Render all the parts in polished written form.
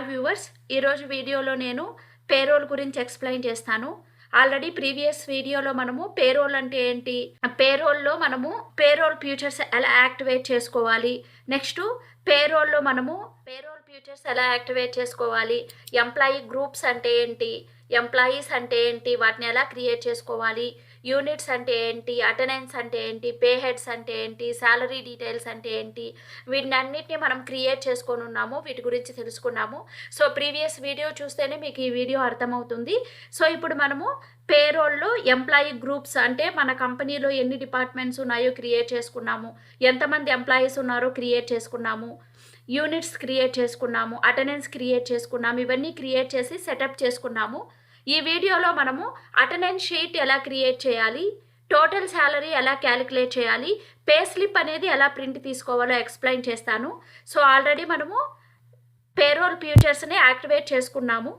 Viewers, ఈరోజు వీడియోలో నేను పేరోల్ గురించి ఎక్స్ప్లెయిన్ చేస్తాను. ఆల్రెడీ ప్రీవియస్ వీడియోలో మనము పేరోల్ అంటే ఏంటి, పేరోల్లో మనము పేరోల్ ఫ్యూచర్స్ ఎలా యాక్టివేట్ చేసుకోవాలి, నెక్స్ట్ పేరోల్లో మనము పేరోల్ ఫ్యూచర్స్ ఎలా యాక్టివేట్ చేసుకోవాలి, ఎంప్లాయీ గ్రూప్స్ అంటే ఏంటి, ఎంప్లాయీస్ అంటే ఏంటి, వాటిని ఎలా క్రియేట్ చేసుకోవాలి, యూనిట్స్ అంటే ఏంటి, అటెండెన్స్ అంటే ఏంటి, పే హెడ్స్ అంటే ఏంటి, శాలరీ డీటెయిల్స్ అంటే ఏంటి, వీటినన్నిటిని మనం క్రియేట్ చేసుకొని ఉన్నాము. వీటి గురించి తెలుసుకున్నాము. సో ప్రీవియస్ వీడియో చూస్తేనే మీకు ఈ వీడియో అర్థమవుతుంది. సో ఇప్పుడు మనము పేరోల్లో ఎంప్లాయీ గ్రూప్స్ అంటే మన కంపెనీలో ఎన్ని డిపార్ట్మెంట్స్ ఉన్నాయో క్రియేట్ చేసుకున్నాము, ఎంతమంది ఎంప్లాయీస్ ఉన్నారో క్రియేట్ చేసుకున్నాము, యూనిట్స్ క్రియేట్ చేసుకున్నాము, అటెండెన్స్ క్రియేట్ చేసుకున్నాము, ఇవన్నీ క్రియేట్ చేసి సెటప్ చేసుకున్నాము. ఈ వీడియోలో మనము అటెండెన్స్ షీట్ ఎలా క్రియేట్ చేయాలి, టోటల్ శాలరీ ఎలా క్యాలిక్యులేట్ చేయాలి, పే స్లిప్ అనేది ఎలా ప్రింట్ తీసుకోవాలో ఎక్స్ప్లెయిన్ చేస్తాను. సో ఆల్రెడీ మనము పేరోల్ ఫ్యూచర్స్ని యాక్టివేట్ చేసుకున్నాము,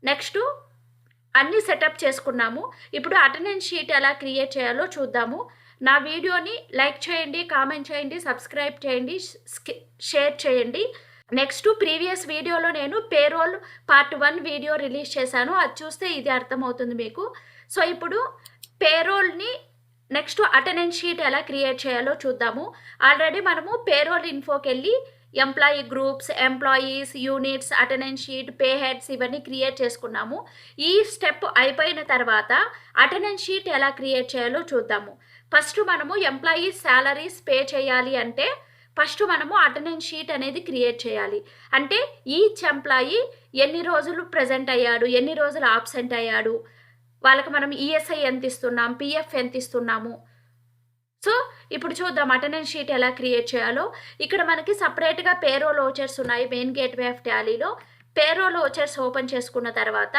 నెక్స్ట్ అన్నీ సెటప్ చేసుకున్నాము. ఇప్పుడు అటెండెన్స్ షీట్ ఎలా క్రియేట్ చేయాలో చూద్దాము. నా వీడియోని లైక్ చేయండి, కామెంట్ చేయండి, సబ్స్క్రైబ్ చేయండి, షేర్ చేయండి. నెక్స్ట్ ప్రీవియస్ వీడియోలో నేను పేరోల్ పార్ట్ 1 వీడియో రిలీజ్ చేశాను, అది చూస్తే ఇది అర్థమవుతుంది మీకు. సో ఇప్పుడు పేరోల్ని నెక్స్ట్ అటెండెన్స్ షీట్ ఎలా క్రియేట్ చేయాలో చూద్దాము. ఆల్రెడీ మనము పేరోల్ ఇన్ఫోకి వెళ్ళి employee groups, employees, units, attendance sheet, pay heads ఇవన్నీ క్రియేట్ చేసుకున్నాము. ఈ స్టెప్ అయిపోయిన తర్వాత అటెండెన్స్ షీట్ ఎలా క్రియేట్ చేయాలో చూద్దాము. ఫస్ట్ మనము ఎంప్లాయీస్ శాలరీస్ పే చేయాలి అంటే ఫస్ట్ మనము అటెండెన్స్ షీట్ అనేది క్రియేట్ చేయాలి. అంటే ఈచ్ ఎంప్లాయీ ఎన్ని రోజులు ప్రెజెంట్ అయ్యాడు, ఎన్ని రోజులు ఆబ్సెంట్ అయ్యాడు, వాళ్ళకి మనం ఈఎస్ఐ ఎంత ఇస్తున్నాం, పిఎఫ్ ఎంత ఇస్తున్నాము. సో ఇప్పుడు చూద్దాం అటెండెన్స్ షీట్ ఎలా క్రియేట్ చేయాలో. ఇక్కడ మనకి సపరేట్గా పేరోల్ ఓచర్స్ ఉన్నాయి. మెయిన్ గేట్వే ఆఫ్ టాలీలో పేరోల్ ఓచర్స్ ఓపెన్ చేసుకున్న తర్వాత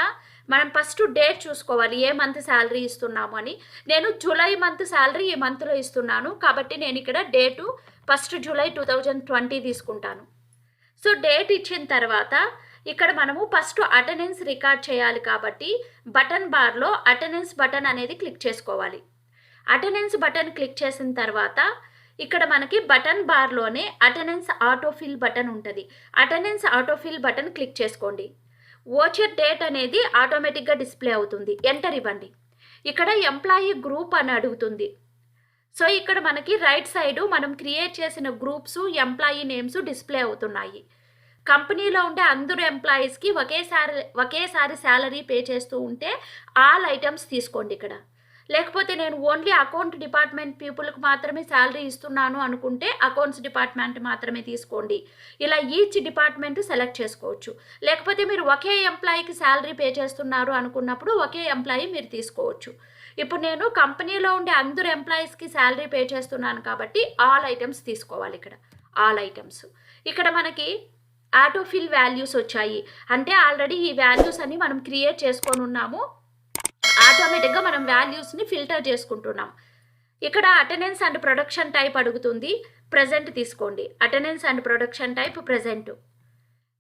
మనం ఫస్ట్ డేట్ చూసుకోవాలి, ఏ మంత్ శాలరీ ఇస్తున్నాము అని. నేను జూలై మంత్ శాలరీ ఈ మంత్లో ఇస్తున్నాను కాబట్టి నేను ఇక్కడ డేటు 1 జూలై 2020 తీసుకుంటాను. సో డేట్ ఇచ్చిన తర్వాత ఇక్కడ మనము ఫస్ట్ అటెండెన్స్ రికార్డ్ చేయాలి కాబట్టి బటన్ బార్లో అటెండెన్స్ బటన్ అనేది క్లిక్ చేసుకోవాలి. అటెండెన్స్ బటన్ క్లిక్ చేసిన తర్వాత ఇక్కడ మనకి బటన్ బార్లోనే అటెండెన్స్ ఆటోఫిల్ బటన్ ఉంటుంది. అటెండెన్స్ ఆటోఫిల్ బటన్ క్లిక్ చేసుకోండి. ఓచర్ డేట్ అనేది ఆటోమేటిక్గా డిస్ప్లే అవుతుంది. ఎంటర్ ఇవ్వండి. ఇక్కడ ఎంప్లాయీ గ్రూప్ అని అడుగుతుంది. సో ఇక్కడ మనకి రైట్ సైడు మనం క్రియేట్ చేసిన గ్రూప్స్, ఎంప్లాయీ నేమ్స్ డిస్ప్లే అవుతున్నాయి. కంపెనీలో ఉండే అందరూ ఎంప్లాయీస్కి ఒకేసారి శాలరీ పే చేస్తూ ఉంటే ఆల్ ఐటమ్స్ తీసుకోండి ఇక్కడ. లేకపోతే నేను ఓన్లీ అకౌంట్ డిపార్ట్మెంట్ పీపుల్కి మాత్రమే శాలరీ ఇస్తున్నాను అనుకుంటే అకౌంట్స్ డిపార్ట్మెంట్ మాత్రమే తీసుకోండి. ఇలా ఈచ్ డిపార్ట్మెంట్ సెలెక్ట్ చేసుకోవచ్చు. లేకపోతే మీరు ఒకే ఎంప్లాయీకి శాలరీ పే చేస్తున్నారు అనుకున్నప్పుడు ఒకే ఎంప్లాయీ మీరు తీసుకోవచ్చు. ఇప్పుడు నేను కంపెనీలో ఉండే అందరు ఎంప్లాయీస్కి శాలరీ పే చేస్తున్నాను కాబట్టి ఆల్ ఐటమ్స్ తీసుకోవాలి. ఇక్కడ ఆల్ ఐటమ్స్. ఇక్కడ మనకి ఆటోఫిల్ వాల్యూస్ వచ్చాయి. అంటే ఆల్రెడీ ఈ వాల్యూస్ అని మనం క్రియేట్ చేసుకొని ఉన్నాము. ఆటోమేటిక్గా మనం వాల్యూస్ని ఫిల్టర్ చేసుకుంటున్నాం. ఇక్కడ అటెండెన్స్ అండ్ ప్రొడక్షన్ టైప్ అడుగుతుంది, ప్రెజెంట్ తీసుకోండి. Attendance and production type present.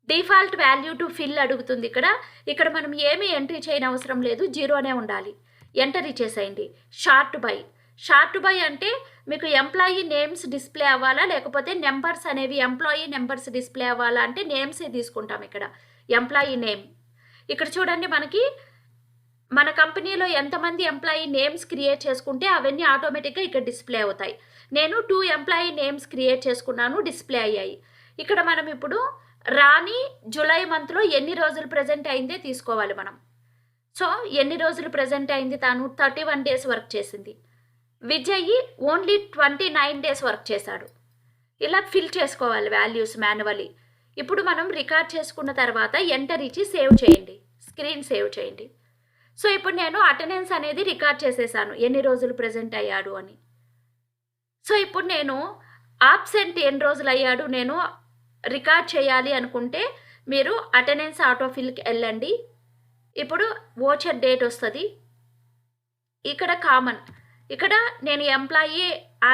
Default value to fill అడుగుతుంది. ఇక్కడ మనం ఏమీ ఎంట్రీ చేయని అవసరం లేదు, జీరోనే ఉండాలి. ఎంటర్ ఇచ్చేసేయండి. షార్ట్ బై అంటే మీకు ఎంప్లాయీ నేమ్స్ డిస్ప్లే అవ్వాలా, లేకపోతే నెంబర్స్ అనేవి ఎంప్లాయీ నెంబర్స్ డిస్ప్లే అవ్వాలా అంటే నేమ్సే తీసుకుంటాం. ఇక్కడ ఎంప్లాయీ నేమ్. ఇక్కడ చూడండి మనకి మన కంపెనీలో ఎంతమంది ఎంప్లాయీ నేమ్స్ క్రియేట్ చేసుకుంటే అవన్నీ ఆటోమేటిక్గా ఇక్కడ డిస్ప్లే అవుతాయి. నేను 2 ఎంప్లాయీ నేమ్స్ క్రియేట్ చేసుకున్నాను, డిస్ప్లే అయ్యాయి. ఇక్కడ మనం ఇప్పుడు రాణి జూలై మంత్లో ఎన్ని రోజులు ప్రెజెంట్ అయిందే తీసుకోవాలి మనం. సో ఎన్ని రోజులు ప్రెజెంట్ అయింది, తాను 31 డేస్ వర్క్ చేసింది. విజయ్ ఓన్లీ 29 డేస్ వర్క్ చేశాడు. ఇలా ఫిల్ చేసుకోవాలి వాల్యూస్ మాన్యువల్లీ. ఇప్పుడు మనం రికార్డ్ చేసుకున్న తర్వాత ఎంటర్ ఇచ్చి సేవ్ చేయండి, స్క్రీన్ సేవ్ చేయండి. సో ఇప్పుడు నేను అటెండెన్స్ అనేది రికార్డ్ చేసేసాను, ఎన్ని రోజులు ప్రెజెంట్ అయ్యాడు అని. సో ఇప్పుడు నేను ఆబ్సెంట్ ఎన్ని రోజులు అయ్యాడు నేను రికార్డ్ చేయాలి అనుకుంటే మీరు అటెండెన్స్ ఆటోఫిల్కి వెళ్ళండి. ఇప్పుడు ఓచర్ డేట్ వస్తుంది. ఇక్కడ కామన్. ఇక్కడ నేను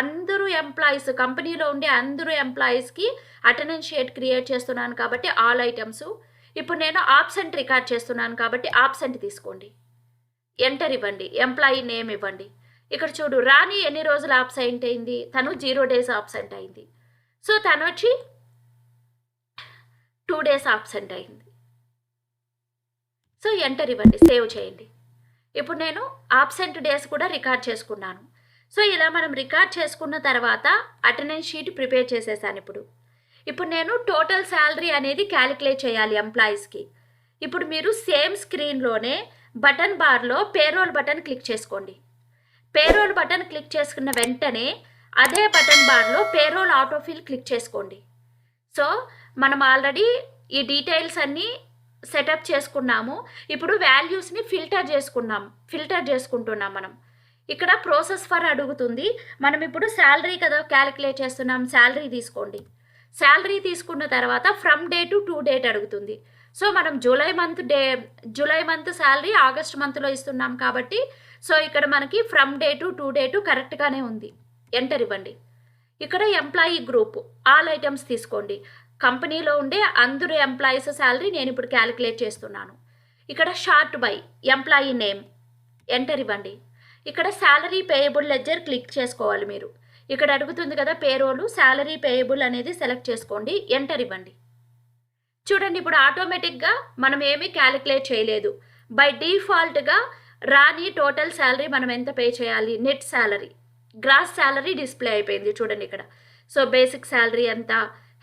అందరూ ఎంప్లాయీస్, కంపెనీలో ఉండే అందరూ ఎంప్లాయీస్కి అటెండెన్స్ షీట్ క్రియేట్ చేస్తున్నాను కాబట్టి ఆల్ ఐటమ్స్. ఇప్పుడు నేను ఆబ్సెంట్ రికార్డ్ చేస్తున్నాను కాబట్టి ఆబ్సెంట్ తీసుకోండి. ఎంటర్ ఇవ్వండి. ఎంప్లాయీ నేమ్ ఇవ్వండి. ఇక్కడ చూడు, రాణి ఎన్ని రోజులు ఆబ్సెంట్ అయింది, తను 0 డేస్ ఆబ్సెంట్ అయింది. సో తను వచ్చి 2 డేస్ ఆబ్సెంట్ అయింది. సో ఎంటర్ ఇవ్వండి, సేవ్ చేయండి. ఇప్పుడు నేను ఆబ్సెంట్ డేస్ కూడా రికార్డ్ చేసుకున్నాను. సో ఇలా మనం రికార్డ్ చేసుకున్న తర్వాత అటెండెన్స్ షీట్ ప్రిపేర్ చేసేసాను. ఇప్పుడు నేను టోటల్ శాలరీ అనేది క్యాలిక్యులేట్ చేయాలి ఎంప్లాయీస్కి. ఇప్పుడు మీరు సేమ్ స్క్రీన్లోనే బటన్ బార్లో పేరోల్ బటన్ క్లిక్ చేసుకోండి. పేరోల్ బటన్ క్లిక్ చేసుకున్న వెంటనే అదే బటన్ బార్లో పేరోల్ ఆటోఫిల్ క్లిక్ చేసుకోండి. సో మనం ఆల్రెడీ ఈ డీటెయిల్స్ అన్నీ సెటప్ చేసుకున్నాము. ఇప్పుడు వాల్యూస్ని ఫిల్టర్ చేసుకుంటున్నాం మనం. ఇక్కడ ప్రాసెస్ ఫర్ అడుగుతుంది. మనం ఇప్పుడు శాలరీ కదా క్యాలిక్యులేట్ చేస్తున్నాం, శాలరీ తీసుకోండి. శాలరీ తీసుకున్న తర్వాత ఫ్రమ్ డే టు డేట్ అడుగుతుంది. సో మనం జూలై మంత్ శాలరీ ఆగస్ట్ మంత్లో ఇస్తున్నాం కాబట్టి సో ఇక్కడ మనకి ఫ్రమ్ డే టు డేటు కరెక్ట్గానే ఉంది. ఎంటర్ ఇవ్వండి. ఇక్కడ ఎంప్లాయీ గ్రూప్ ఆల్ ఐటమ్స్ తీసుకోండి. కంపెనీలో ఉండే అందరు ఎంప్లాయీస్ శాలరీ నేను ఇప్పుడు క్యాలిక్యులేట్ చేస్తున్నాను. ఇక్కడ short by employee name enter ఇవ్వండి. ఇక్కడ శాలరీ పేయబుల్ లెడ్జర్ క్లిక్ చేసుకోవాలి మీరు. ఇక్కడ అడుగుతుంది కదా పేరోలు, శాలరీ పేయబుల్ అనేది సెలెక్ట్ చేసుకోండి, ఎంటర్ ఇవ్వండి. చూడండి ఇప్పుడు ఆటోమేటిక్గా మనం ఏమీ క్యాలిక్యులేట్ చేయలేదు. బై డిఫాల్ట్గా రాని టోటల్ శాలరీ మనం ఎంత పే చేయాలి, net salary, gross salary display అయిపోయింది చూడండి ఇక్కడ. సో బేసిక్ శాలరీ ఎంత,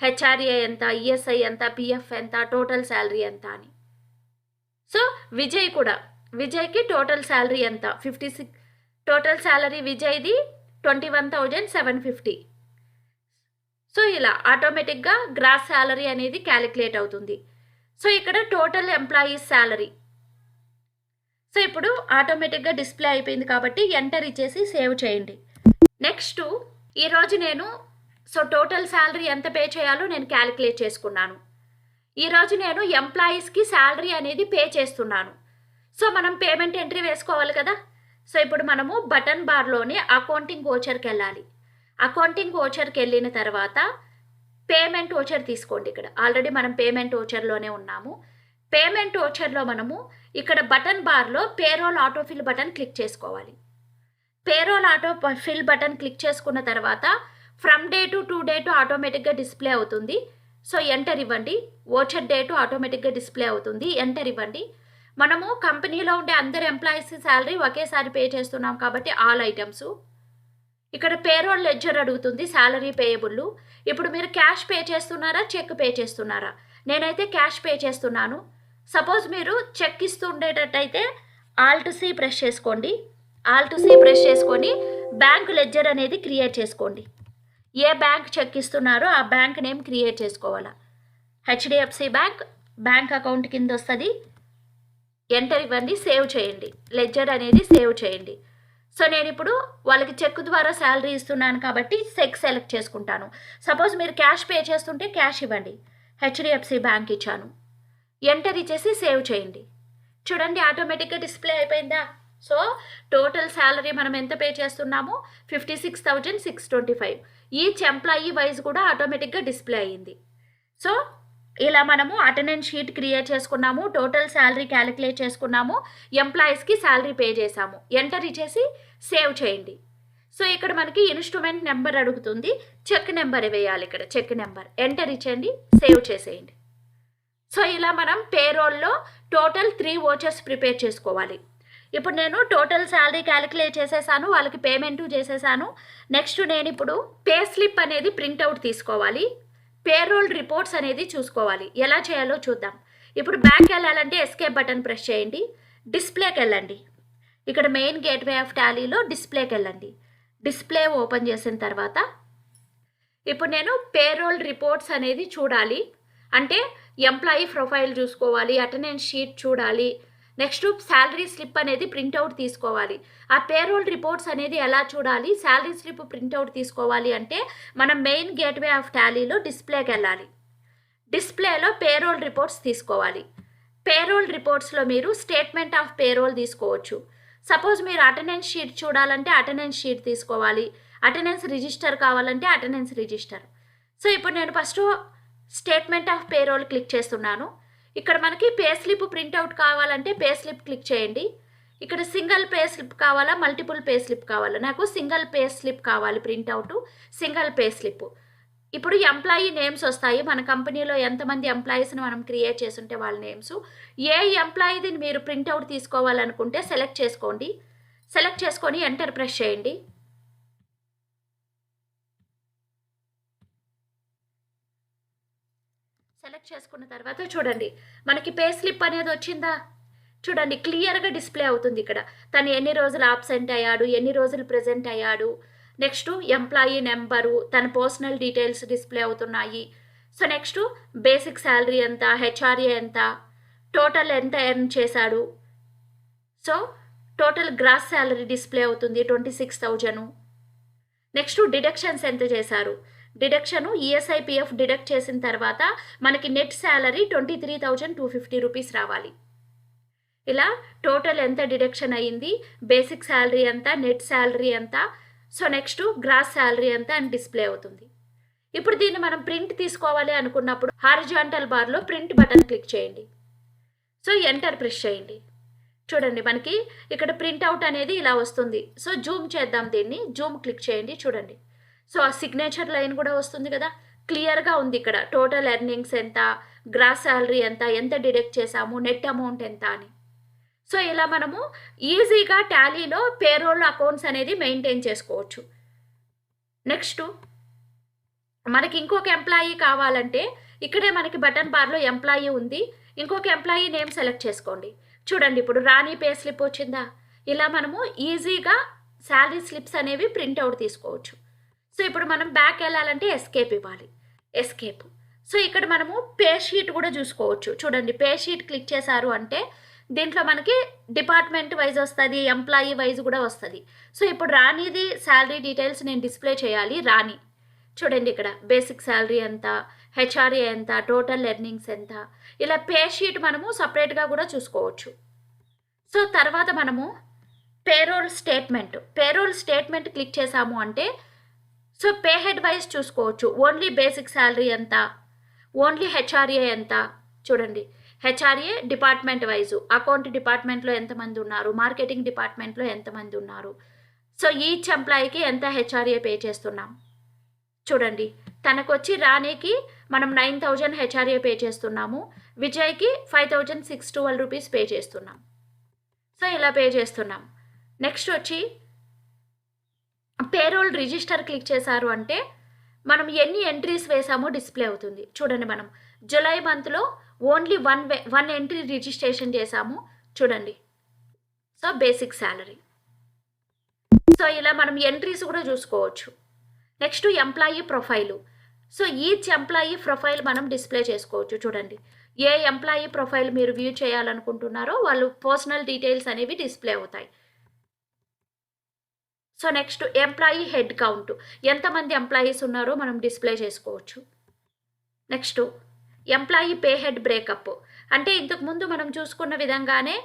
హెచ్ఆర్ఏ ఎంత, ఈఎస్ఐ ఎంత, పిఎఫ్ ఎంత, టోటల్ శాలరీ ఎంత అని. సో విజయ్కి టోటల్ శాలరీ ఎంత, 56. Total salary విజయ్ది 21,750. సో ఇలా ఆటోమేటిక్గా గ్రాస్ శాలరీ అనేది క్యాలిక్యులేట్ అవుతుంది. సో ఇక్కడ టోటల్ ఎంప్లాయీస్ శాలరీ. సో ఇప్పుడు ఆటోమేటిక్గా డిస్ప్లే అయిపోయింది కాబట్టి ఎంటర్ ఇచ్చేసి సేవ్ చేయండి. నెక్స్ట్ ఈరోజు నేను టోటల్ శాలరీ ఎంత పే చేయాలో నేను క్యాలిక్యులేట్ చేసుకున్నాను. ఈరోజు నేను ఎంప్లాయీస్కి శాలరీ అనేది పే చేస్తున్నాను. సో మనం పేమెంట్ ఎంట్రీ వేసుకోవాలి కదా. సో ఇప్పుడు మనము బటన్ బార్లోనే అకౌంటింగ్ ఓచర్కి వెళ్ళాలి. అకౌంటింగ్ ఓచర్కి వెళ్ళిన తర్వాత పేమెంట్ ఓచర్ తీసుకోండి. ఇక్కడ ఆల్రెడీ మనం పేమెంట్ ఓచర్లోనే ఉన్నాము. పేమెంట్ ఓచర్లో మనము ఇక్కడ బటన్ బార్లో పేరోల్ ఆటోఫిల్ బటన్ క్లిక్ చేసుకోవాలి. పేరోల్ ఆటోఫిల్ బటన్ క్లిక్ చేసుకున్న తర్వాత ఫ్రమ్ డే టు డేటు ఆటోమేటిక్గా డిస్ప్లే అవుతుంది. సో ఎంటర్ ఇవ్వండి. ఓచర్ డేటు ఆటోమేటిక్గా డిస్ప్లే అవుతుంది, ఎంటర్ ఇవ్వండి. మనము కంపెనీలో ఉండే అందరు ఎంప్లాయీస్ శాలరీ ఒకేసారి పే చేస్తున్నాం కాబట్టి ఆల్ ఐటమ్స్. ఇక్కడ పేరోల్ లెడ్జర్ అడుగుతుంది, శాలరీ పేయబుల్. ఇప్పుడు మీరు క్యాష్ పే చేస్తున్నారా, చెక్ పే చేస్తున్నారా? నేనైతే క్యాష్ పే చేస్తున్నాను. సపోజ్ మీరు చెక్ ఇస్తూ ఉండేటట్టయితే ఆల్ట్ సి ప్రెస్ చేసుకోండి. ఆల్ట్ సి ప్రెస్ చేసుకొని బ్యాంక్ లెడ్జర్ అనేది క్రియేట్ చేసుకోండి. ఏ బ్యాంక్ చెక్ ఇస్తున్నారో ఆ బ్యాంక్ నేమ్ క్రియేట్ చేసుకోవాలా. హెచ్డిఎఫ్సి బ్యాంక్ అకౌంట్ కింద వస్తుంది. ఎంటర్ ఇవ్వండి, సేవ్ చేయండి. లెడ్జర్ అనేది సేవ్ చేయండి. సో నేను ఇప్పుడు వాళ్ళకి చెక్ ద్వారా శాలరీ ఇస్తున్నాను కాబట్టి చెక్ సెలెక్ట్ చేసుకుంటాను. సపోజ్ మీరు క్యాష్ పే చేస్తుంటే క్యాష్ ఇవ్వండి. హెచ్డిఎఫ్సి బ్యాంక్ ఇచ్చాను, ఎంటర్ ఇచ్చేసి సేవ్ చేయండి. చూడండి ఆటోమేటిక్గా డిస్ప్లే అయిపోయిందా. సో టోటల్ శాలరీ మనం ఎంత పే చేస్తున్నామో 56,625. ఈచ్ ఎంప్లాయీ వైజ్ కూడా ఆటోమేటిక్గా డిస్ప్లే అయ్యింది. సో ఇలా మనము అటెండెన్స్ షీట్ క్రియేట్ చేసుకున్నాము, టోటల్ శాలరీ క్యాలిక్యులేట్ చేసుకున్నాము, ఎంప్లాయీస్కి శాలరీ పే చేసాము. ఎంటర్ ఇచ్చేసి సేవ్ చేయండి. సో ఇక్కడ మనకి ఇన్స్ట్రుమెంట్ నెంబర్ అడుగుతుంది, చెక్ నెంబర్ వేయాలి. ఇక్కడ చెక్ నెంబర్ ఎంటర్ ఇచ్చేయండి, సేవ్ చేసేయండి. సో ఇలా మనం పేరోల్లో టోటల్ 3 ఓచర్స్ ప్రిపేర్ చేసుకోవాలి. ఇప్పుడు నేను టోటల్ శాలరీ క్యాలిక్యులేట్ చేసేసాను, వాళ్ళకి పేమెంటు చేసేసాను. నెక్స్ట్ నేను ఇప్పుడు పే స్లిప్ అనేది ప్రింట్అవుట్ తీసుకోవాలి. పేరోల్ రిపోర్ట్స్ అనేది చూసుకోవాలి. ఎలా చేయాలో చూద్దాం. ఇప్పుడు బ్యాక్ వెళ్ళాలంటే ఎస్కేప్ బటన్ ప్రెస్ చేయండి, డిస్ప్లేకి వెళ్ళండి. ఇక్కడ మెయిన్ గేట్వే ఆఫ్ టాలీలో డిస్ప్లేకి వెళ్ళండి. డిస్ప్లే ఓపెన్ చేసిన తర్వాత ఇప్పుడు నేను పేరోల్ రిపోర్ట్స్ అనేది చూడాలి. అంటే ఎంప్లాయీ ప్రొఫైల్ చూసుకోవాలి, అటెండెన్స్ షీట్ చూడాలి, నెక్స్ట్ శాలరీ స్లిప్ అనేది ప్రింట్అవుట్ తీసుకోవాలి. ఆ పేరోల్ రిపోర్ట్స్ అనేది ఎలా చూడాలి, శాలరీ స్లిప్ ప్రింట్అవుట్ తీసుకోవాలి అంటే మనం మెయిన్ గేట్వే ఆఫ్ టాలీలో డిస్ప్లేకి వెళ్ళాలి. డిస్ప్లేలో పేరోల్ రిపోర్ట్స్ తీసుకోవాలి. పేరోల్ రిపోర్ట్స్లో మీరు స్టేట్మెంట్ ఆఫ్ పేరోల్ తీసుకోవచ్చు. సపోజ్ మీరు అటెండెన్స్ షీట్ చూడాలంటే అటెండెన్స్ షీట్ తీసుకోవాలి, అటెండెన్స్ రిజిస్టర్ కావాలంటే అటెండెన్స్ రిజిస్టర్. సో ఇప్పుడు నేను first statement of payroll click చేస్తున్నాను. ఇక్కడ మనకి పే స్లిప్ ప్రింట్అవుట్ కావాలంటే పే స్లిప్ క్లిక్ చేయండి. ఇక్కడ సింగిల్ పే స్లిప్ కావాలా, మల్టిపుల్ పే స్లిప్ కావాలా? నాకు సింగిల్ పే స్లిప్ కావాలి ప్రింట్అవుట్, సింగిల్ పే స్లిప్. ఇప్పుడు ఎంప్లాయీ నేమ్స్ వస్తాయి. మన కంపెనీలో ఎంతమంది ఎంప్లాయీస్‌ని మనం క్రియేట్ చేసుంటే వాళ్ళ నేమ్స్. ఏ ఎంప్లాయీది మీరు ప్రింటౌట్ తీసుకోవాలనుకుంటే సెలెక్ట్ చేసుకోండి. సెలెక్ట్ చేసుకొని ఎంటర్ ప్రెస్ చేయండి. సెలెక్ట్ చేసుకున్న తర్వాత చూడండి మనకి పే స్లిప్ అనేది వచ్చిందా? చూడండి క్లియర్‌గా డిస్‌ప్లే అవుతుంది ఇక్కడ. తను ఎన్ని రోజులు అబ్సెంట్ అయ్యాడు, ఎన్ని రోజులు ప్రెజెంట్ అయ్యాడు. నెక్స్ట్ ఎంప్లాయీ నెంబరు, తన పర్సనల్ డీటెయిల్స్ డిస్‌ప్లే అవుతున్నాయి. సో నెక్స్ట్ బేసిక్ సాలరీ ఎంత, హెచ్ఆర్ఏ ఎంత, టోటల్ ఎంత ఎర్న్ చేశాడు. So total gross salary display అవుతుంది 26,000. నెక్స్ట్ డిడక్షన్స్ ఎంత చేశారు. డిడక్షను ఈఎస్ఐ పిఎఫ్ డిడక్ట్ చేసిన తర్వాత మనకి నెట్ సాలరీ 23,250 రూపీస్ రావాలి. ఇలా టోటల్ ఎంత డిడక్షన్ అయ్యింది, బేసిక్ సాలరీ ఎంత, నెట్ సాలరీ ఎంత, సో నెక్స్ట్ గ్రాస్ సాలరీ ఎంత అని డిస్ప్లే అవుతుంది. ఇప్పుడు దీన్ని మనం ప్రింట్ తీసుకోవాలి అనుకున్నప్పుడు హారిజాంటల్ బార్లో ప్రింట్ బటన్ క్లిక్ చేయండి. సో ఎంటర్ ప్రెస్ చేయండి. చూడండి మనకి ఇక్కడ ప్రింట్అవుట్ అనేది ఇలా వస్తుంది. సో జూమ్ చేద్దాం, దీన్ని జూమ్ క్లిక్ చేయండి. చూడండి సో ఆ సిగ్నేచర్ లైన్ కూడా వస్తుంది కదా, క్లియర్గా ఉంది ఇక్కడ టోటల్ ఎర్నింగ్స్ ఎంత, గ్రాస్ సాలరీ ఎంత, ఎంత డిడక్ట్ చేసాము, నెట్ అమౌంట్ ఎంత అని. సో ఇలా మనము ఈజీగా టాలీలో పేరోల్ అకౌంట్స్ అనేది మెయింటైన్ చేసుకోవచ్చు. నెక్స్ట్ మనకి ఇంకొక ఎంప్లాయీ కావాలంటే ఇక్కడే మనకి బటన్ బార్లో ఎంప్లాయీ ఉంది. ఇంకొక ఎంప్లాయీ నేమ్ సెలెక్ట్ చేసుకోండి. చూడండి ఇప్పుడు రాణి పే స్లిప్ వచ్చిందా. ఇలా మనము ఈజీగా శాలరీ స్లిప్స్ అనేవి ప్రింట్అవుట్ తీసుకోవచ్చు. సో ఇప్పుడు మనం బ్యాక్ వెళ్ళాలంటే ఎస్కేప్ ఇవ్వాలి. ఎస్కేప్. సో ఇక్కడ మనము పే షీట్ కూడా చూసుకోవచ్చు. చూడండి పే షీట్ క్లిక్ చేశారు అంటే దీంట్లో మనకి డిపార్ట్మెంట్ వైజ్ వస్తుంది, ఎంప్లాయీ వైజ్ కూడా వస్తుంది. సో ఇప్పుడు రాణిది శాలరీ డీటెయిల్స్ నేను డిస్ప్లే చేయాలి. రాణి చూడండి ఇక్కడ బేసిక్ శాలరీ ఎంత, హెచ్ఆర్ఏ ఎంత, టోటల్ ఎర్నింగ్స్ ఎంత, ఇలా పే షీట్ మనము సపరేట్గా కూడా చూసుకోవచ్చు. సో తర్వాత మనము పేరోల్ స్టేట్మెంట్ క్లిక్ చేసాము అంటే సో పే హెడ్ వైజ్ చూసుకోవచ్చు. ఓన్లీ బేసిక్ శాలరీ ఎంత, ఓన్లీ హెచ్ఆర్ఏ ఎంత. చూడండి హెచ్ఆర్ఏ డిపార్ట్మెంట్ వైజు, అకౌంట్ డిపార్ట్మెంట్లో ఎంతమంది ఉన్నారు, మార్కెటింగ్ డిపార్ట్మెంట్లో ఎంతమంది ఉన్నారు. సో ఈచ్ ఎంప్లాయీకి ఎంత హెచ్ఆర్ఏ పే చేస్తున్నాం. చూడండి తనకొచ్చి రాణికి మనం 9,000 హెచ్ఆర్ఏ పే చేస్తున్నాము, విజయ్కి 5,612 రూపీస్ పే చేస్తున్నాం. సో ఇలా పే చేస్తున్నాం. నెక్స్ట్ వచ్చి పేరోల్ రిజిస్టర్ క్లిక్ చేశారు అంటే మనం ఎన్ని ఎంట్రీస్ వేసామో డిస్ప్లే అవుతుంది. చూడండి మనం జూలై మంత్లో ఓన్లీ వన్ ఎంట్రీ రిజిస్ట్రేషన్ చేసాము. చూడండి సో బేసిక్ శాలరీ. సో ఇలా మనం ఎంట్రీస్ కూడా చూసుకోవచ్చు. Next employee profile. So each employee profile మనం డిస్ప్లే చేసుకోవచ్చు. చూడండి ఏ ఎంప్లాయీ ప్రొఫైల్ మీరు వ్యూ చేయాలనుకుంటున్నారో వాళ్ళు పర్సనల్ డీటెయిల్స్ అనేవి డిస్ప్లే అవుతాయి. So next employee head count, ఎంతమంది ఎంప్లాయీస్ ఉన్నారో మనం డిస్ప్లే చేసుకోవచ్చు. Next employee pay head breakup, అంటే ఇంతకుముందు మనం చూసుకున్న విధంగానే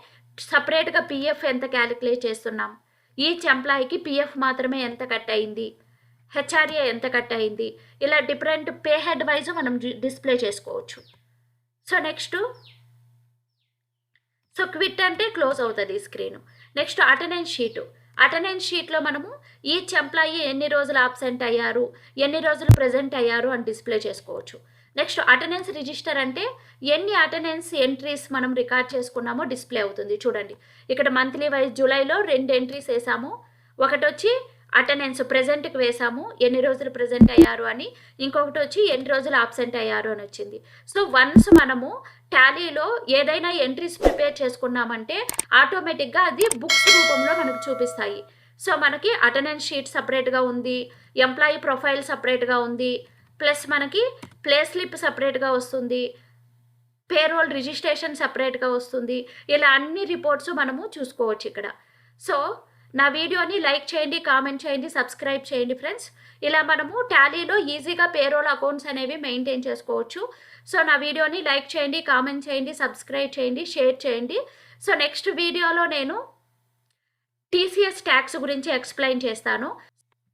సపరేట్గా పిఎఫ్ ఎంత క్యాలిక్యులేట్ చేస్తున్నాం, ఈచ్ ఎంప్లాయీకి పిఎఫ్ మాత్రమే ఎంత కట్ అయింది, హెచ్ఆర్ఏ ఎంత కట్ అయింది, ఇలా డిఫరెంట్ పే హెడ్ వైజ్ మనం డిస్ప్లే చేసుకోవచ్చు. సో నెక్స్ట్ సో క్విట్ అంటే క్లోజ్ అవుతుంది ఈ స్క్రీన్. నెక్స్ట్ అటెండెన్స్ షీట్లో మనము ఈచ్ ఎంప్లాయీ ఎన్ని రోజులు అబ్సెంట్ అయ్యారు, ఎన్ని రోజులు ప్రెజెంట్ అయ్యారు అని డిస్ప్లే చేసుకోవచ్చు. నెక్స్ట్ అటెండెన్స్ రిజిస్టర్ అంటే ఎన్ని అటెండెన్స్ ఎంట్రీస్ మనం రికార్డ్ చేసుకున్నామో డిస్ప్లే అవుతుంది. చూడండి ఇక్కడ మంత్లీ వైజ్ జూలైలో 2 ఎంట్రీస్ వేసాము. ఒకటి వచ్చి అటెండెన్స్ ప్రెజెంట్కి వేసాము, ఎన్ని రోజులు ప్రెజెంట్ అయ్యారు అని, ఇంకొకటి వచ్చి ఎన్ని రోజులు అబ్సెంట్ అయ్యారు అని వచ్చింది. సో వన్స్ మనము టాలీలో ఏదైనా ఎంట్రీస్ ప్రిపేర్ చేసుకున్నామంటే ఆటోమేటిక్గా అది బుక్స్ రూపంలో మనకు చూపిస్తాయి. సో మనకి అటెండెన్స్ షీట్ సపరేట్గా ఉంది, ఎంప్లాయీ ప్రొఫైల్ సపరేట్గా ఉంది, ప్లస్ మనకి ప్లే స్లిప్ సపరేట్గా వస్తుంది, పేరోల్ రిజిస్ట్రేషన్ సపరేట్గా వస్తుంది. ఇలా అన్ని రిపోర్ట్స్ మనము చూసుకోవచ్చు ఇక్కడ. సో నా వీడియోని లైక్ చేయండి, కామెంట్ చేయండి, సబ్స్క్రైబ్ చేయండి ఫ్రెండ్స్. ఇలా మనము టాలీలో ఈజీగా పేరోల్ అకౌంట్స్ అనేవి మెయింటైన్ చేసుకోవచ్చు. సో నా వీడియోని లైక్ చేయండి, కామెంట్ చేయండి, సబ్స్క్రైబ్ చేయండి, షేర్ చేయండి. సో నెక్స్ట్ వీడియోలో నేను టీసీఎస్ ట్యాక్స్ గురించి ఎక్స్ప్లెయిన్ చేస్తాను.